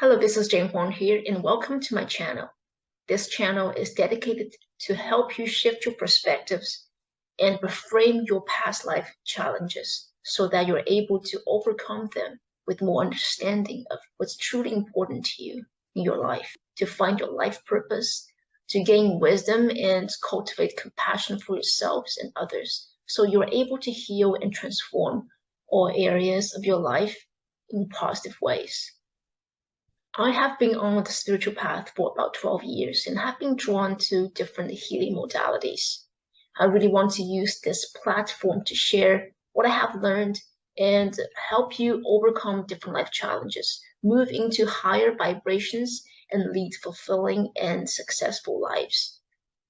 Hello, this is Jane Huang here, and welcome to my channel. This channel is dedicated to help you shift your perspectives and reframe your past life challenges so that you're able to overcome them with more understanding of what's truly important to you in your life, to find your life purpose, to gain wisdom and cultivate compassion for yourselves and others so you're able to heal and transform all areas of your life in positive ways. I have been on the spiritual path for about 12 years and have been drawn to different healing modalities. I really want to use this platform to share what I have learned and help you overcome different life challenges, move into higher vibrations, and lead fulfilling and successful lives.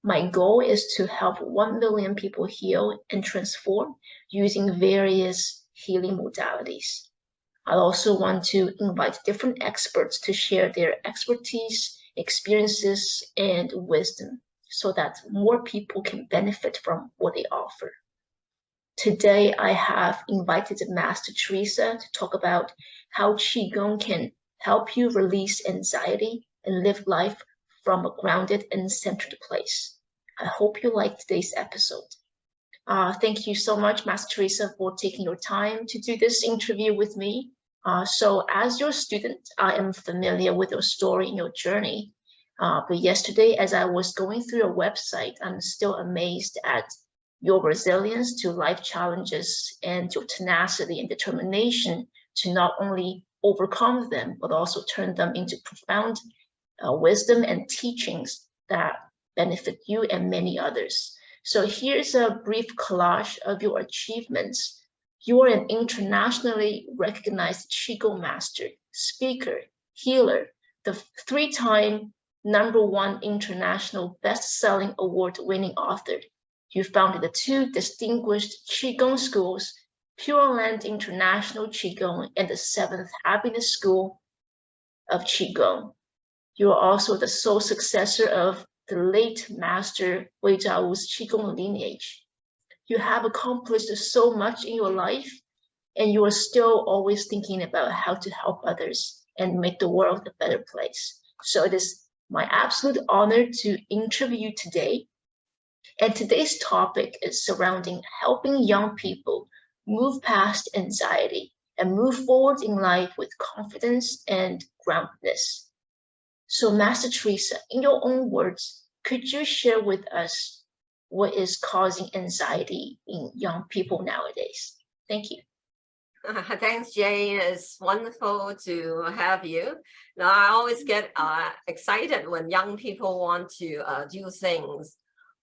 My goal is to help 1 million people heal and transform using various healing modalities. I also want to invite different experts to share their expertise, experiences, and wisdom so that more people can benefit from what they offer. Today, I have invited Master Teresa to talk about how Qigong can help you release anxiety and live life from a grounded and centered place. I hope you like today's episode. Thank you so much, Master Teresa, for taking your time to do this interview with me. So as your student, I am familiar with your story and your journey. But yesterday, as I was going through your website, I'm still amazed at your resilience to life challenges and your tenacity and determination to not only overcome them, but also turn them into profound wisdom and teachings that benefit you and many others. So here's a brief collage of your achievements. You are an internationally recognized Chi Gong Master, speaker, healer, the 3-time #1 international best-selling award-winning author. You founded the 2 distinguished Chi Gong schools, Pureland International Chi Gong and the 7th Happiness School of Chi Gong. You are also the sole successor of the late Master Wei Zhao's Qigong lineage. You have accomplished so much in your life, and you are still always thinking about how to help others and make the world a better place. So it is my absolute honor to interview you today. And today's topic is surrounding helping young people move past anxiety and move forward in life with confidence and groundedness. So Master Teresa, in your own words, could you share with us what is causing anxiety in young people nowadays? Thank you. Thanks, Jane. It's wonderful to have you. Now, I always get excited when young people want to do things,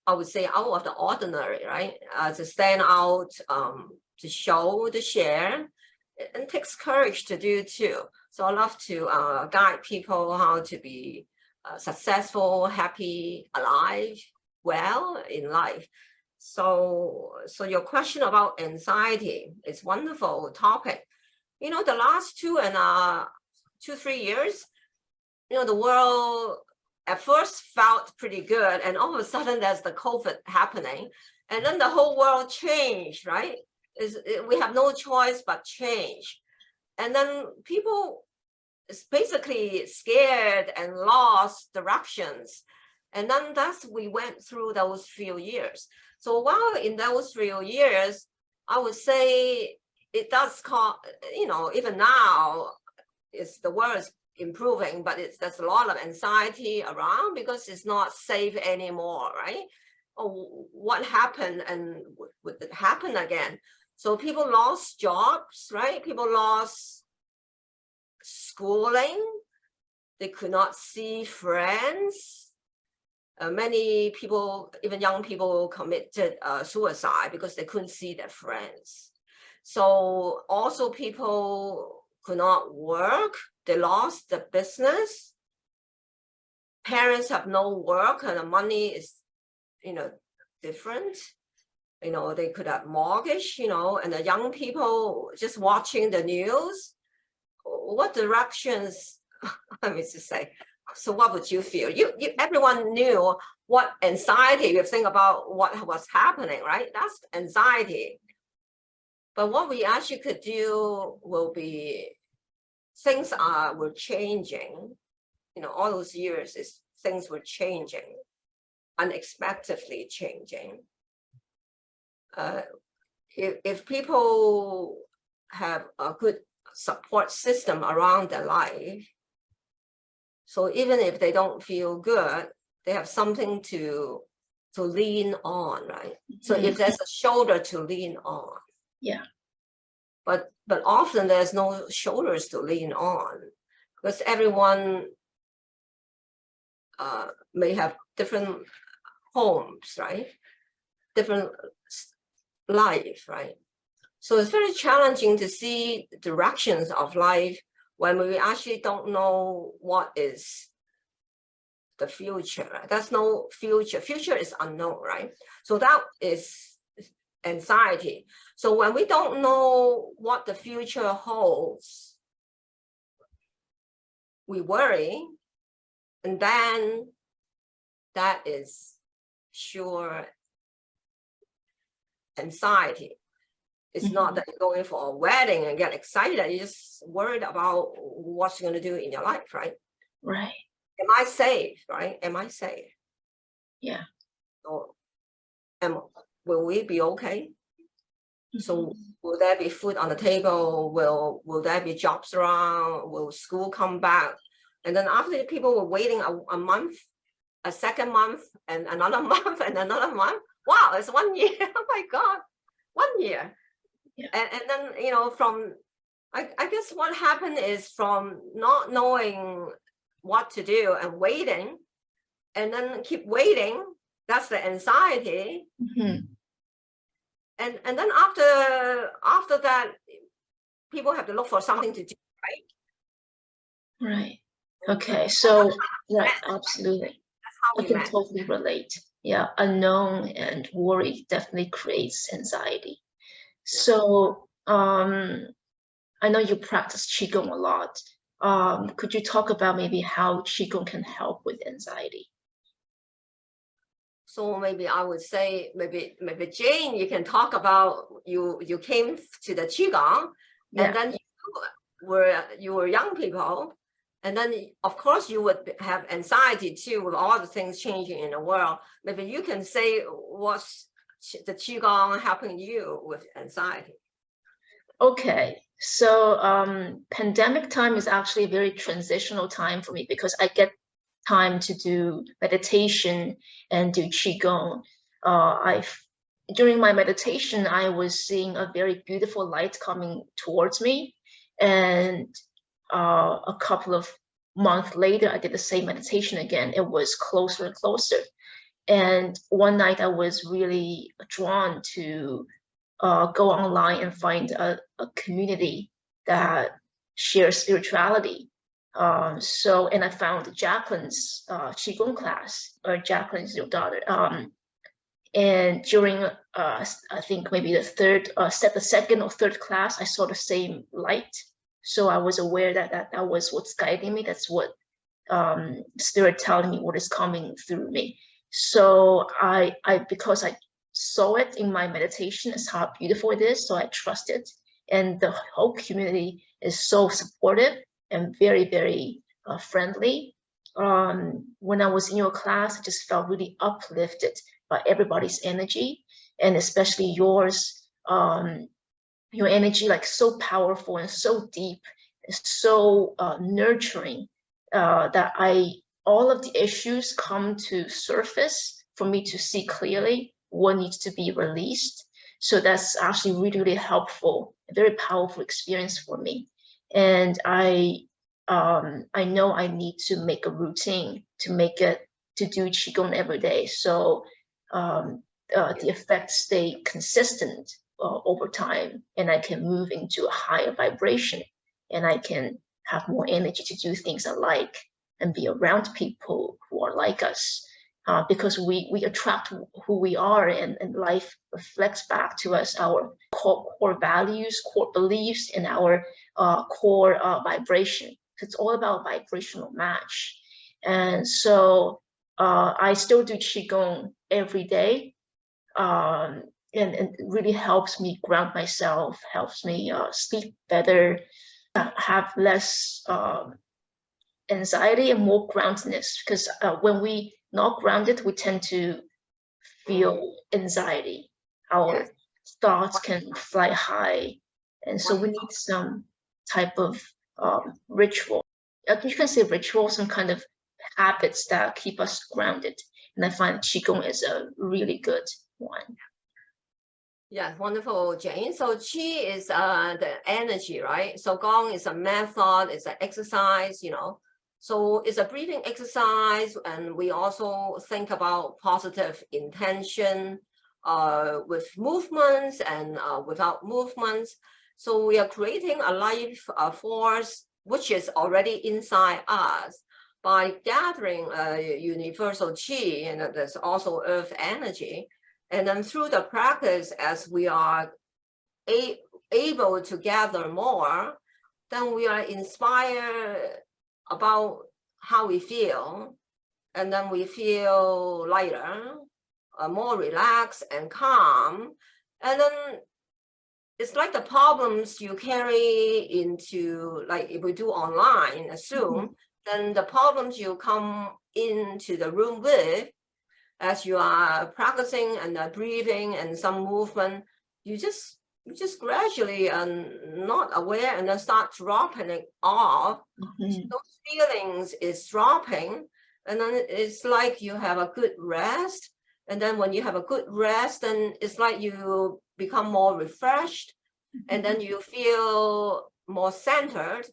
I would say, out of the ordinary, right? To stand out, to show, to share. It takes courage to do too. So I love to guide people how to be successful, happy, alive, well in life. So your question about anxiety is wonderful topic. You know, the last 3 years, you know, the world at first felt pretty good, and all of a sudden there's the COVID happening, and then the whole world changed, right? We have no choice but change. And then people is basically scared and lost directions. And then we went through those few years. So while in those few years, I would say it does cause, you know, even now, the world is improving, but there's a lot of anxiety around because it's not safe anymore, right? Oh, what happened and would it happen again? So people lost jobs, right? People lost schooling. They could not see friends. Many people, even young people, committed suicide because they couldn't see their friends. So also people could not work. They lost the business. Parents have no work and the money is, you know, different. You know, they could have mortgage, you know, and the young people just watching the news. What directions, let me just say, so what would you feel? Everyone knew what anxiety, you think about what was happening, right? That's anxiety. But what we actually could do will be things were changing. All those years things were changing, unexpectedly changing. If people have a good support system around their life, so even if they don't feel good, they have something to lean on, right? So if there's a shoulder to lean on. Yeah. But often there's no shoulders to lean on, because everyone may have different homes, right? Different life, right? So it's very challenging to see directions of life when we actually don't know what is the future. Right? There's no future. Future is unknown, right? So that is anxiety. So when we don't know what the future holds, we worry, and then that is sure anxiety. It's not that you're going for a wedding and get excited. You're just worried about what you're going to do in your life, right? Right. Am I safe, right? Am I safe? Yeah. Or will we be okay? So will there be food on the table? Will there be jobs around? Will school come back? And then after people were waiting a month, a second month, and another month, and another month. Wow, it's 1 year. Oh my God, 1 year. Yeah. And then, from, I guess what happened is from not knowing what to do and waiting, and then keep waiting, that's the anxiety. And then after that, people have to look for something to do, right? Right. Okay. So, right. Absolutely. That's how I we can met. totally relate. Yeah. Unknown and worry definitely creates anxiety. So, I know you practice Qigong a lot. Could you talk about maybe how Qigong can help with anxiety? So maybe I would say, maybe Jane, you can talk about you came to the Qigong, and then you were young people, and then of course you would have anxiety too with all the things changing in the world. Maybe you can say what's the Qigong helping you with anxiety. Okay, so pandemic time is actually a very transitional time for me because I get time to do meditation and do Qigong. During my meditation, I was seeing a very beautiful light coming towards me, and a couple of months later, I did the same meditation again. It was closer and closer. And one night I was really drawn to go online and find a community that shares spirituality. And I found Jacqueline's Qigong class, or Jacqueline's your daughter. And during, I think maybe the second or third class, I saw the same light. So I was aware that was what's guiding me. That's what spirit telling me what is coming through me. So because I saw it in my meditation as how beautiful it is, so I trust it. And the whole community is so supportive and very, very friendly. When I was in your class, I just felt really uplifted by everybody's energy, and especially yours. Your energy, like, so powerful and so deep, and so nurturing, that all of the issues come to surface for me to see clearly what needs to be released. So that's actually really, really helpful, a very powerful experience for me. And I know I need to make a routine to do Qigong every day. So the effects stay consistent over time, and I can move into a higher vibration, and I can have more energy to do things I like and be around people who are like us, because we attract who we are, and life reflects back to us our core values, core beliefs, and our core vibration. It's all about vibrational match. And so I still do Qigong every day. And it really helps me ground myself, helps me sleep better. have less anxiety and more groundedness, because when we not grounded, we tend to feel anxiety. Our Yes. thoughts can fly high, and so we need some type of ritual. You can say ritual, some kind of habits that keep us grounded. And I find Qigong is a really good one. Yeah, wonderful, Jane. So Qi is the energy, right? So Gong is a method, it's an exercise, you know. So it's a breathing exercise, and we also think about positive intention with movements and without movements. So we are creating a life force which is already inside us by gathering universal Qi, and there's also earth energy. And then through the practice, as we are able to gather more, then we are inspired about how we feel. And then we feel lighter, more relaxed and calm. And then it's like the problems you carry into, like if we do online, assume, then the problems you come into the room with, as you are practicing and breathing and some movement, you just gradually not aware, and then start dropping it off. Those feelings is dropping, and then it's like you have a good rest. And then when you have a good rest, then it's like you become more refreshed, and then you feel more centered,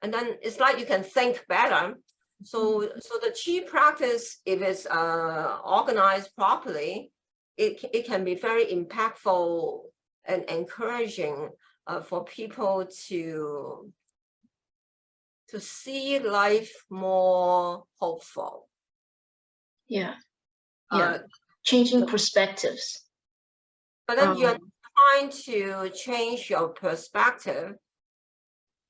and then it's like you can think better. So the Qi practice, if it's organized properly, it can be very impactful and encouraging for people to see life more hopeful. Yeah, changing perspectives. But then you're trying to change your perspective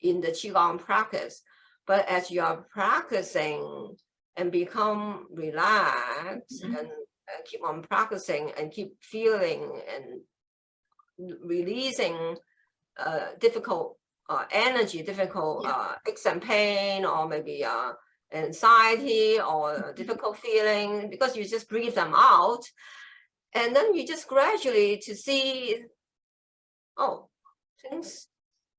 in the Qigong practice. But as you are practicing and become relaxed and keep on practicing and keep feeling and releasing difficult energy, difficult aches and pain, or maybe anxiety or difficult feeling, because you just breathe them out. And then you just gradually to see, oh,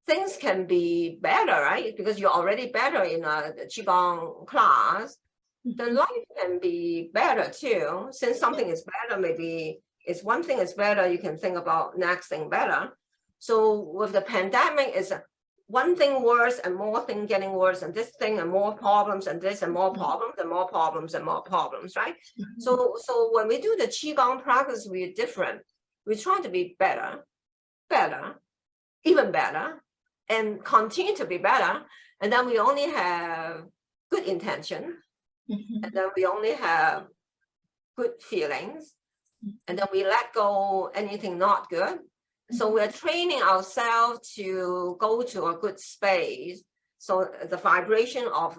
things can be better, right? Because you're already better in the Qigong class, then life can be better too. Since something is better, maybe it's one thing is better, you can think about next thing better. So with the pandemic, is one thing worse and more thing getting worse, and this thing and more problems, and this and more problems and more problems and more problems, right? So when we do the Qigong practice, we're different. We're trying to be better, even better, and continue to be better. And then we only have good intention, and then we only have good feelings, and then we let go anything not good. So we're training ourselves to go to a good space. So the vibration of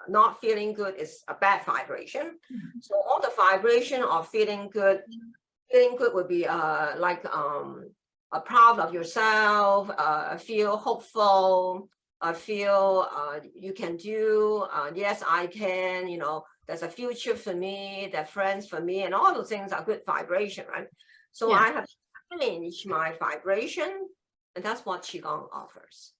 not feeling good is a bad vibration. So all the vibration of feeling good would be like proud of yourself, feel hopeful, feel you can do, yes, I can, you know, there's a future for me, there are friends for me, and all those things are good vibration, right? So I have changed my vibration, and that's what Qigong offers.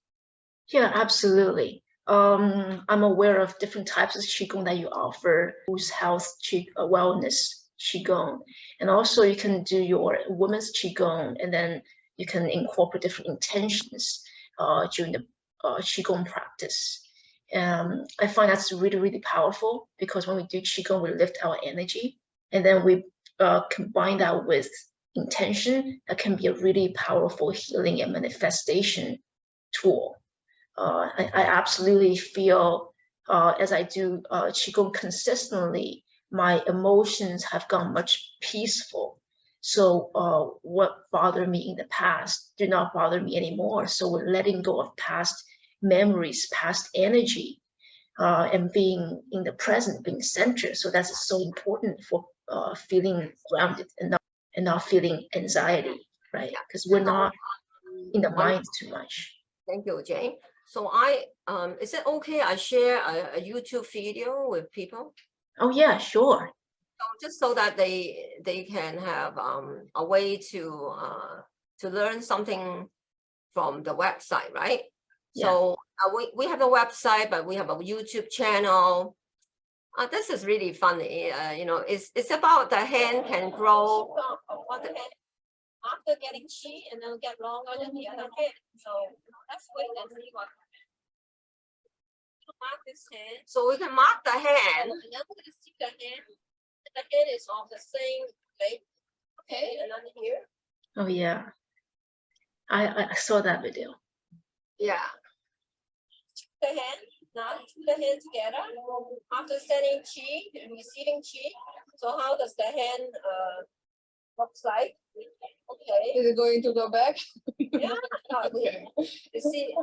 Yeah, absolutely. I'm aware of different types of Qigong that you offer, whose health, wellness Qigong. And also you can do your women's Qigong, and then you can incorporate different intentions during the Qigong practice. I find that's really, really powerful, because when we do Qigong, we lift our energy, and then we combine that with intention. That can be a really powerful healing and manifestation tool. I absolutely feel as I do Qigong consistently, my emotions have gone much peaceful. So what bothered me in the past do not bother me anymore. So we're letting go of past memories, past energy, and being in the present, being centered. So that's so important for feeling grounded and not feeling anxiety, right? Because we're not in the mind too much. Thank you, Jane. So is it okay I share a YouTube video with people? Oh yeah, sure. So just so that they can have a way to learn something from the website, right? Yeah. So we have a website, but we have a YouTube channel. This is really funny. You know, it's about the hand can grow on the hand after getting chi and then get longer than the other hand. So let's wait and see what mark this hand. So we can mark the hand. And then we're gonna see the hand. The hand is of the same length. Okay, and then here. Oh yeah. I saw that video. Yeah. The hand. Now put the hand together. After sending chi and receiving chi. So how does the hand looks like? Okay. Is it going to go back? Yeah. Okay. You see.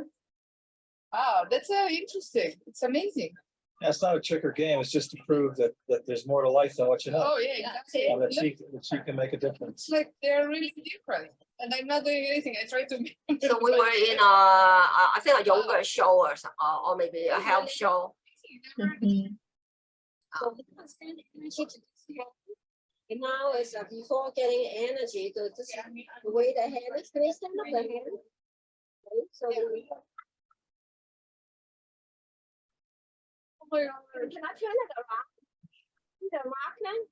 Wow, that's interesting. It's amazing. Yeah, it's not a trick or game. It's just to prove that there's more to life than what you know. Oh yeah, exactly. And that she can make a difference. It's like they're really different, and I'm not doing anything. I try to. So we were in I think a yoga show or some, or maybe a health show. Mhm. So and now is before getting energy to just the way the hand is. Can you stand up the hand? Okay, so Oh my God. can I turn it around? The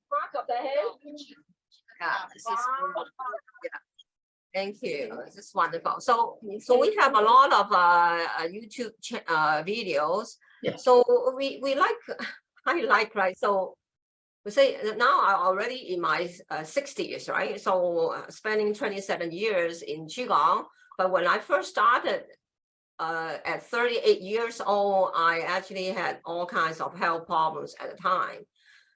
mark of the hand. Yeah, this is yeah. Thank you. This is wonderful. So we have a lot of YouTube videos. Yeah. So we like I like, right? So we say that now I'm already in my 60s, right? So spending 27 years in Chi Gong. But when I first started at 38 years old, I actually had all kinds of health problems at the time.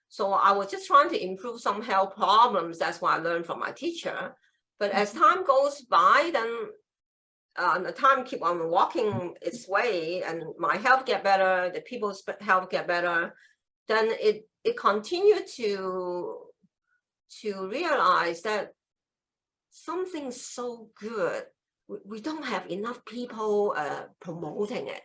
So I was just trying to improve some health problems. That's what I learned from my teacher. But as time goes by, then the time keep on walking its way, and my health get better, the people's health get better. Then it continued to realize that something so good, we don't have enough people promoting it.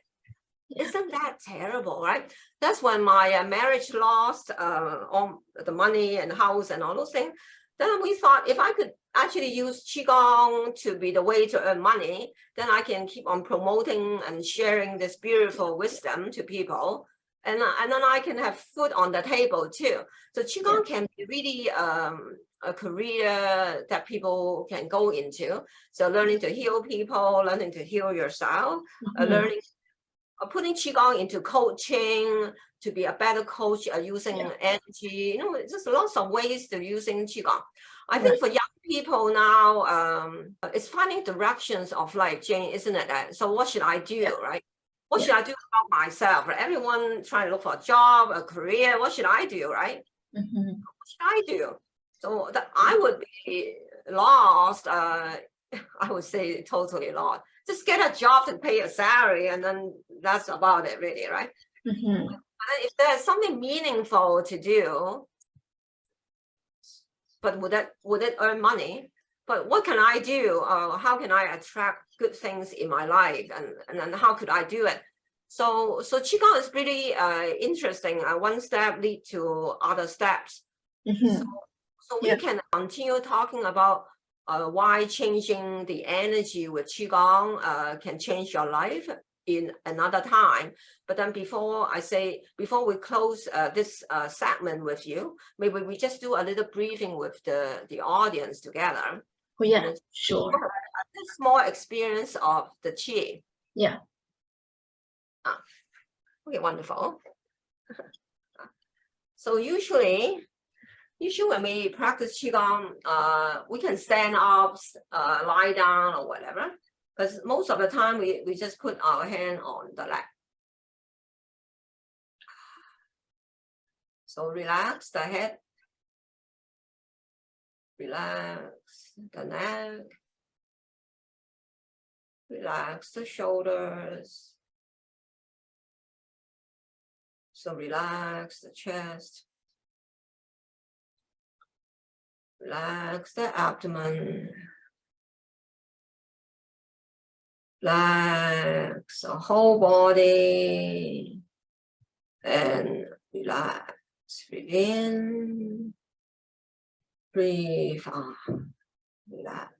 Isn't that terrible, right? That's when my marriage lost all the money and house and all those things. Then we thought if I could actually use Qigong to be the way to earn money, then I can keep on promoting and sharing this beautiful wisdom to people. And then I can have food on the table too. So Qigong can be really a career that people can go into. So learning to heal people, learning to heal yourself, learning putting Qigong into coaching, to be a better coach, using energy, you know, just lots of ways to using Qigong. I think for young people now, it's finding directions of life, Jane, isn't it? So what should I do, right? What should I do about myself? Everyone trying to look for a job, a career. What should I do, right? What should I do? So that I would be lost. I would say totally lost. Just get a job to pay a salary, and then that's about it, really, right? But if there's something meaningful to do, but would it earn money? But what can I do? How can I attract good things in my life, and then how could I do it? So Qigong is really interesting. One step lead to other steps. So we can continue talking about why changing the energy with Qigong can change your life in another time. But then before we close this segment with you, maybe we just do a little briefing with the audience together. Oh yeah, sure. A small experience of the Qi. Yeah. Okay, wonderful. So usually when we practice Qigong, we can stand up, lie down, or whatever. Because most of the time we just put our hand on the leg. So relax the head, relax the neck, relax the shoulders. So relax the chest, relax the abdomen, Relax the whole body and relax. Breathe in, breathe out, relax.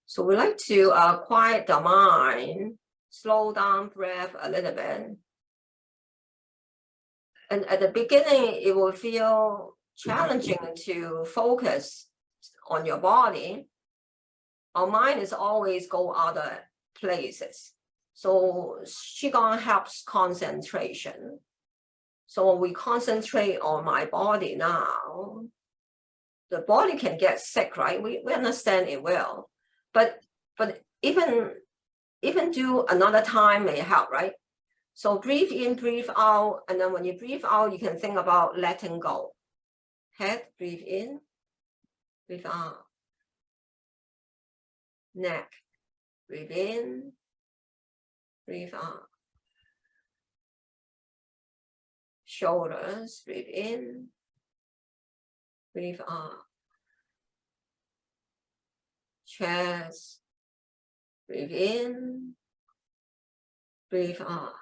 So we like to quiet the mind, slow down breath a little bit. And at the beginning, it will feel challenging to focus on your body. Our mind is always go other places. So Qigong helps concentration. So when we concentrate on my body now, the body can get sick, right? We understand it will. But even do another time may help, right? So breathe in, breathe out, and then when you breathe out, you can think about letting go. Head, breathe in, breathe out. Neck, breathe in, breathe out. Shoulders, breathe in, breathe out. Chest, breathe in, breathe out.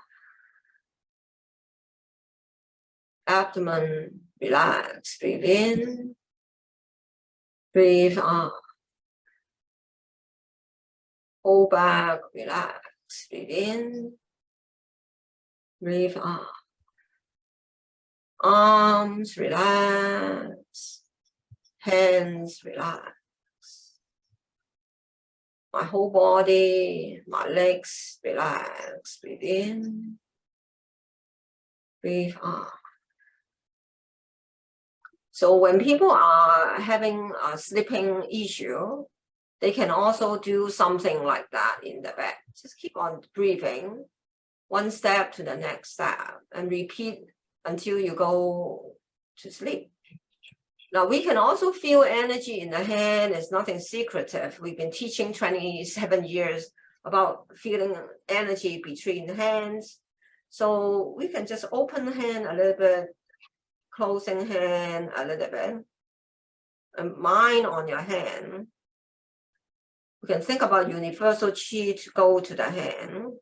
Abdomen, relax, breathe in, breathe out. Whole back, relax, breathe in, breathe out. Arms, relax. Hands, relax. My whole body, my legs, relax. Breathe in, breathe out. So when people are having a sleeping issue, they can also do something like that in the bed. Just keep on breathing, one step to the next step, and repeat until you go to sleep. Now, we can also feel energy in the hand. It's nothing secretive. We've been teaching 27 years about feeling energy between the hands. So we can just open the hand a little bit, closing hand a little bit, and mind on your hand. We can think about universal chi to go to the hand.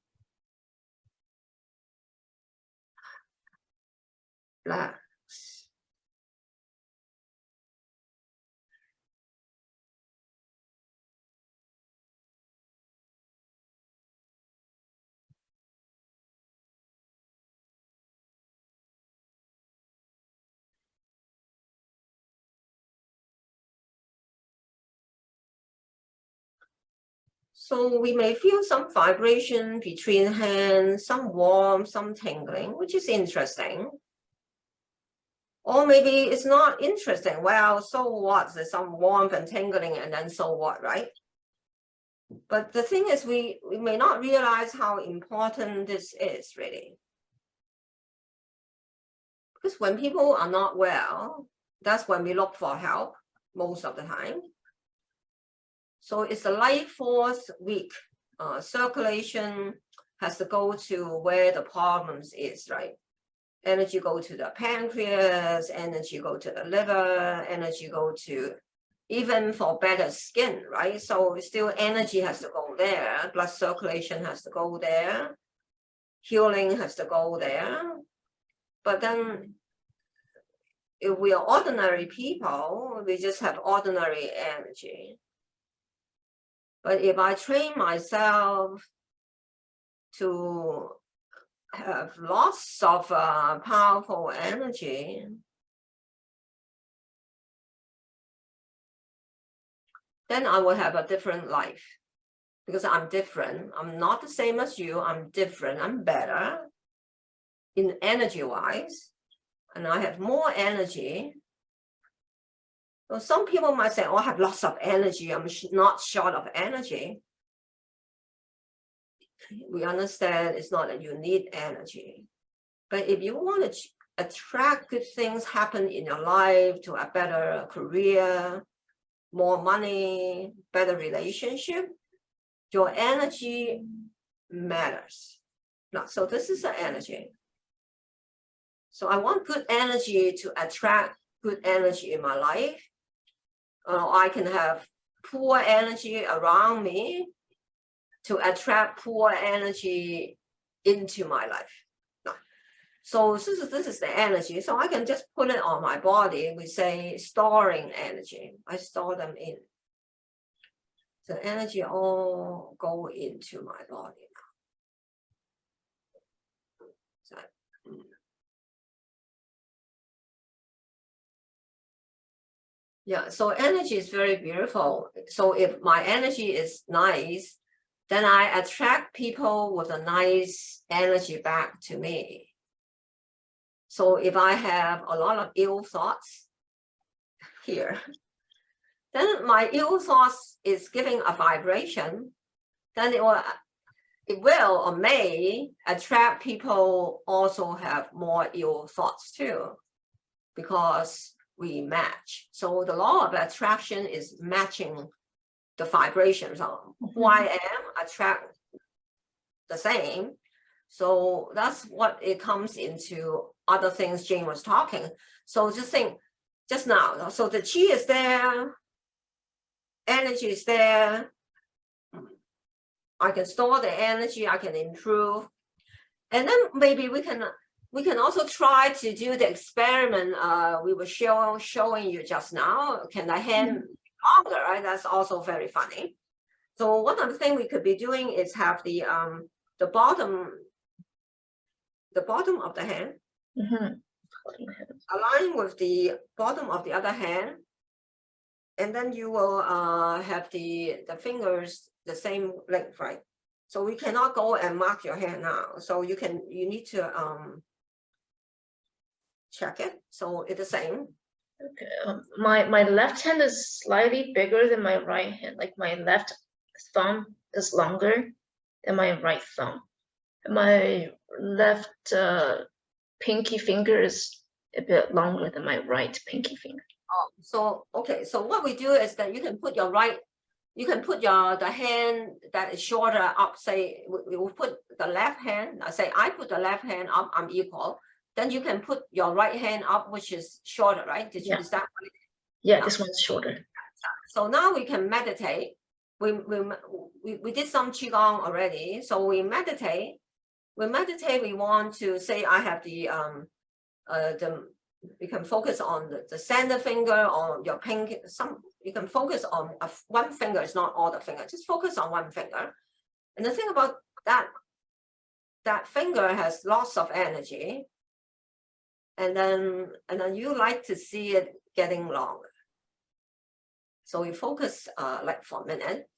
Relax. So we may feel some vibration between hands, some warmth, some tingling, which is interesting. Or maybe it's not interesting. Well, so what? There's some warmth and tingling, and then so what, right? But the thing is, we may not realize how important this is, really. Because when people are not well, that's when we look for help most of the time. So it's the life force weak. Circulation has to go to where the problems is, right? Energy go to the pancreas, energy go to the liver, energy go to even for better skin, right? So still energy has to go there, blood circulation has to go there, healing has to go there. But then if we are ordinary people, we just have ordinary energy. But if I train myself to have lots of powerful energy, then I will have a different life. Because I'm different. I'm not the same as you. I'm different. I'm better in energy-wise. And I have more energy. So some people might say, oh, I have lots of energy. I'm not short of energy. We understand it's not that you need energy. But if you want to attract good things happen in your life, to a better career, more money, better relationship, your energy matters. Now, so this is the energy. So I want good energy to attract good energy in my life. I can have poor energy around me. to attract poor energy into my life. So this is the energy. So I can just put it on my body. We say storing energy. I store them in. The energy all go into my body now. So, yeah, so energy is very beautiful. So if my energy is nice, then I attract people with a nice energy back to me. So if I have a lot of ill thoughts here, then my ill thoughts is giving a vibration, then it will or may attract people also have more ill thoughts too, because we match. So the law of attraction is matching the vibrations of who I am, attract the same. So that's what it comes into other things Jane was talking. So just think, just now, so the chi is there, energy is there. I can store the energy, I can improve. And then maybe we can also try to do the experiment we were showing you just now. Can the hand longer, right? That's also very funny. So one of the things we could be doing is have the bottom of the hand align with the bottom of the other hand, and then you will have the fingers the same length, right? So we cannot go and mark your hand now. So you need to check it. So it's the same. Okay. My left hand is slightly bigger than my right hand. Like my left thumb is longer than my right thumb. My left pinky finger is a bit longer than my right pinky finger. Oh, so okay. So what we do is that you can put the hand that is shorter up. Say we will put the left hand. Say I put the left hand up. I'm equal. Then you can put your right hand up, which is shorter, right? Is that what it is? Yeah, this one's shorter. So now we can meditate. We did some qigong already. So we meditate. We want to say I have you can focus on the center finger on your pinky. You can focus on one finger. It's not all the finger. Just focus on one finger. And the thing about that finger has lots of energy. And then you like to see it getting longer. So we focus like for a minute.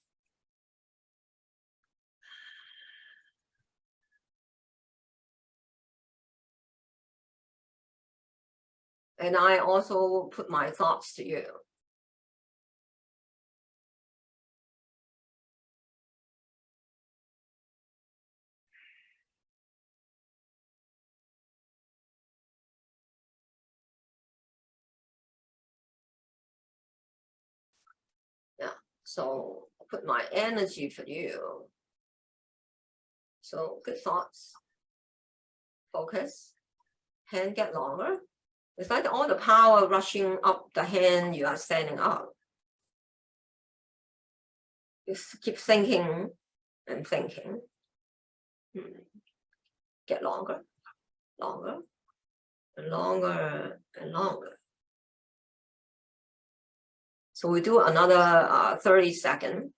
And I also put my thoughts to you. Yeah, so put my energy for you. So good thoughts. Focus. Hand get longer. It's like all the power rushing up the hand you are standing up. Just keep thinking and thinking. Get longer, longer, and longer, and longer. So we do another 30 seconds.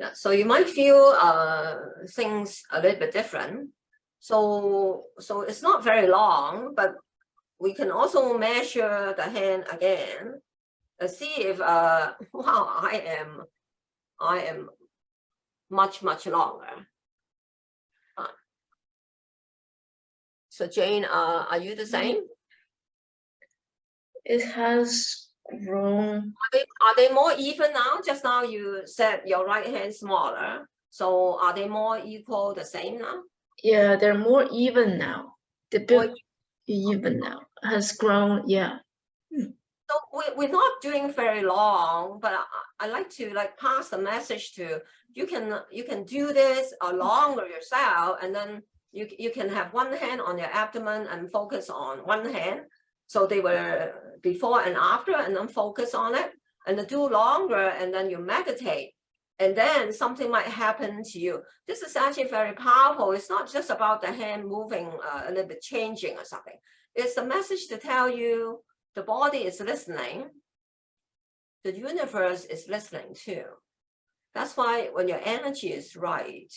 Yeah, so you might feel things a little bit different. So it's not very long, but we can also measure the hand again and see if wow, I am much longer. So Jane, are you the same? It has grown. Are they more even now? Just now you said your right hand smaller. So are they more equal, the same now? Yeah, they're more even now. The Or book even now has grown. Yeah. So we're not doing very long, but I like to like pass the message to you can do this longer yourself, and then you can have one hand on your abdomen and focus on one hand. So they were before and after, and then focus on it, and then do longer, and then you meditate, and then something might happen to you. This is actually very powerful. It's not just about the hand moving a little bit, changing or something. It's a message to tell you the body is listening, the universe is listening too. That's why when your energy is right,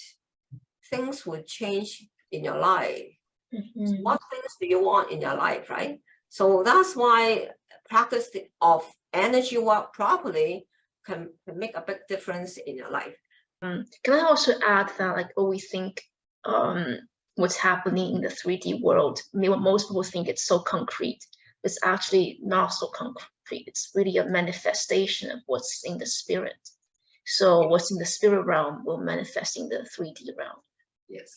things will change in your life. So what things do you want in your life, right? So that's why practice of energy work properly can make a big difference in your life. Can I also add that, like, we think what's happening in the 3D world, most people think it's so concrete. It's actually not so concrete. It's really a manifestation of what's in the spirit. So what's in the spirit realm will manifest in the 3D realm. Yes.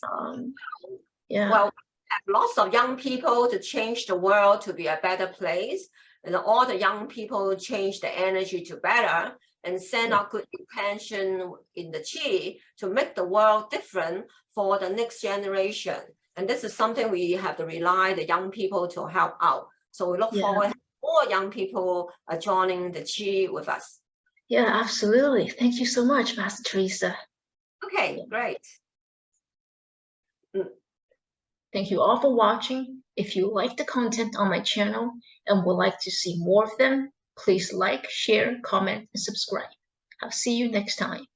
Yeah. Well, we have lots of young people to change the world to be a better place, and all the young people change the energy to better and send out good intention in the Chi to make the world different for the next generation. And this is something we have to rely the young people to help out. So we look forward to more young people joining the Chi with us. Yeah, absolutely. Thank you so much, Master Teresa. Okay, great. Thank you all for watching. If you like the content on my channel and would like to see more of them, please like, share, comment, and subscribe. I'll see you next time.